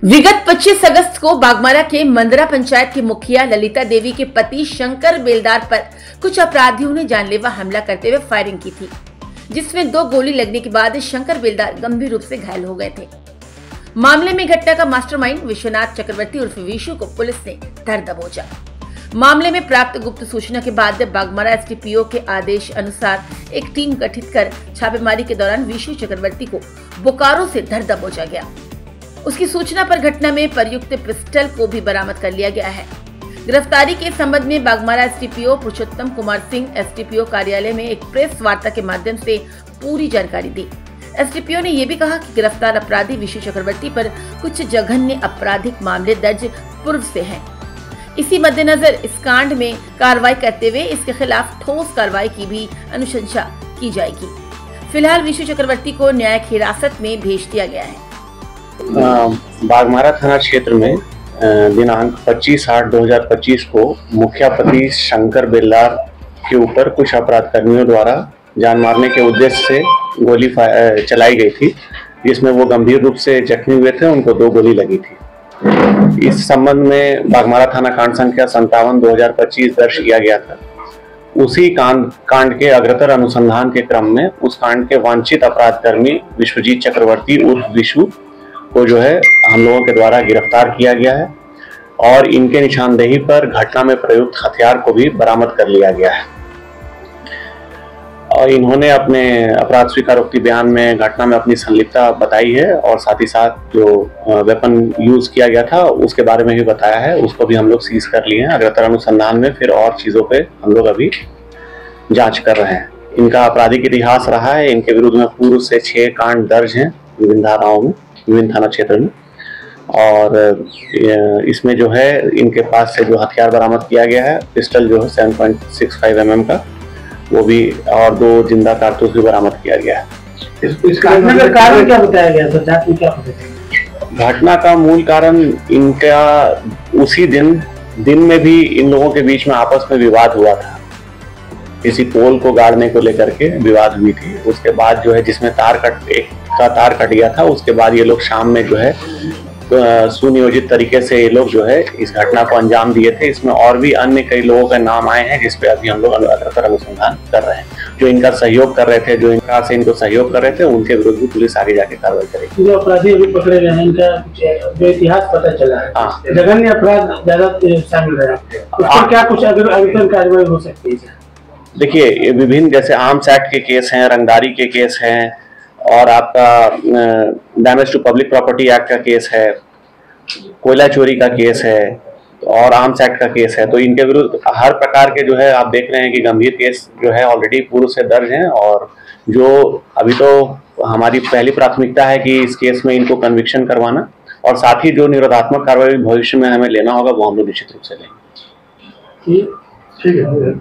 विगत 25 अगस्त को बागमारा के मंदरा पंचायत की मुखिया ललिता देवी के पति शंकर बेलदार पर कुछ अपराधियों ने जानलेवा हमला करते हुए फायरिंग की थी, जिसमें 2 गोली लगने के बाद शंकर बेलदार गंभीर रूप से घायल हो गए थे। मामले में घटना का मास्टरमाइंड विश्वनाथ चक्रवर्ती उर्फ विशु को पुलिस ने धर दबोचा। मामले में प्राप्त गुप्त सूचना के बाद बागमारा एसडीपीओ के आदेश अनुसार एक टीम गठित कर छापेमारी के दौरान विशु चक्रवर्ती को बोकारो से धर दबोचा गया। उसकी सूचना पर घटना में प्रयुक्त पिस्टल को भी बरामद कर लिया गया है। गिरफ्तारी के संबंध में बागमारा एसडीपीओ पुरुषोत्तम कुमार सिंह एसडीपीओ कार्यालय में एक प्रेस वार्ता के माध्यम से पूरी जानकारी दी। एसडीपीओ ने यह भी कहा कि गिरफ्तार अपराधी विशु चक्रवर्ती पर कुछ जघन्य आपराधिक मामले दर्ज पूर्व से हैं। इसी मद्देनजर इस कांड में कार्रवाई करते हुए इसके खिलाफ ठोस कार्रवाई की भी अनुशंसा की जाएगी। फिलहाल विशु चक्रवर्ती को न्यायिक हिरासत में भेज दिया गया है। बागमारा थाना क्षेत्र में दिनांक 25/8/2025 को मुखिया पति शंकर बेलदार के ऊपर कुछ अपराध कर्मियों द्वारा जान मारने के उद्देश्य से गोली चलाई गई थी, जिसमें वो गंभीर रूप से जख्मी हुए थे। उनको 2 गोली लगी थी। इस संबंध में बागमारा थाना कांड संख्या 57/2025 दर्ज किया गया था। उसी कांड के अग्रतर अनुसंधान के क्रम में उस कांड के वांछित अपराध कर्मी विश्वजीत चक्रवर्ती उर्फ विशु को जो है हम लोगों के द्वारा गिरफ्तार किया गया है और इनके निशानदेही पर घटना में प्रयुक्त हथियार को भी बरामद कर लिया गया है। और इन्होंने अपने अपराध स्वीकारोक्ति बयान में घटना में अपनी संलिप्तता बताई है और साथ ही साथ जो वेपन यूज किया गया था उसके बारे में भी बताया है। उसको भी हम लोग सीज कर लिए हैं। अग्रतर अनुसंधान में फिर और चीजों पे हम लोग अभी जांच कर रहे हैं। इनका आपराधिक इतिहास रहा है। इनके विरुद्ध में पूर्व से 6 कांड दर्ज हैं विभिन्न धाराओं में, विभिन्न थाना क्षेत्र में। और इसमें जो है इनके पास से जो हथियार बरामद किया गया है, पिस्टल जो है 7.65 mm का, वो भी, और 2 जिंदा कारतूस भी बरामद किया गया है। इस घटना का कारण क्या बताया गया था? जांच में क्या पता? घटना का मूल कारण इनका उसी दिन में भी इन लोगों के बीच में आपस में विवाद हुआ था। किसी पोल को गाड़ने को लेकर के विवाद हुई थी। उसके बाद जो है जिसमें तार कट गया था, उसके बाद ये लोग शाम में जो है सुनियोजित तरीके से ये लोग जो है इस घटना को अंजाम दिए थे। इसमें और भी अन्य कई लोगों के नाम आए हैं, जिसपे अभी हम लोग अग्रतर अनुसंधान कर रहे हैं। जो इनका सहयोग कर रहे थे, जो इनका से इनको सहयोग कर रहे थे, उनके विरुद्ध भी पुलिस आगे जाके कार्रवाई करेगी। जो अपराधी अभी पकड़े गए हैं, इनका जो इतिहास पता चला है, जघन्य अपराध ज्यादा शामिल रहा है, उस पर क्या कुछ अग्रतर कार्रवाई हो सकती है? देखिए, ये विभिन्न जैसे आर्म्स एक्ट के केस हैं, रंगदारी के केस हैं, और आपका damage to public property act का केस है, कोयला चोरी का केस है, और आर्म्स एक्ट का केस है। तो इनके विरुद्ध हर प्रकार के जो है आप देख रहे हैं कि गंभीर केस जो है ऑलरेडी पूर्व से दर्ज हैं। और जो अभी तो हमारी पहली प्राथमिकता है कि इस केस में इनको कन्विक्शन करवाना, और साथ ही जो निरोधात्मक कार्रवाई भविष्य में हमें लेना होगा वो हम लोग निश्चित रूप से लेंगे। ठीक है।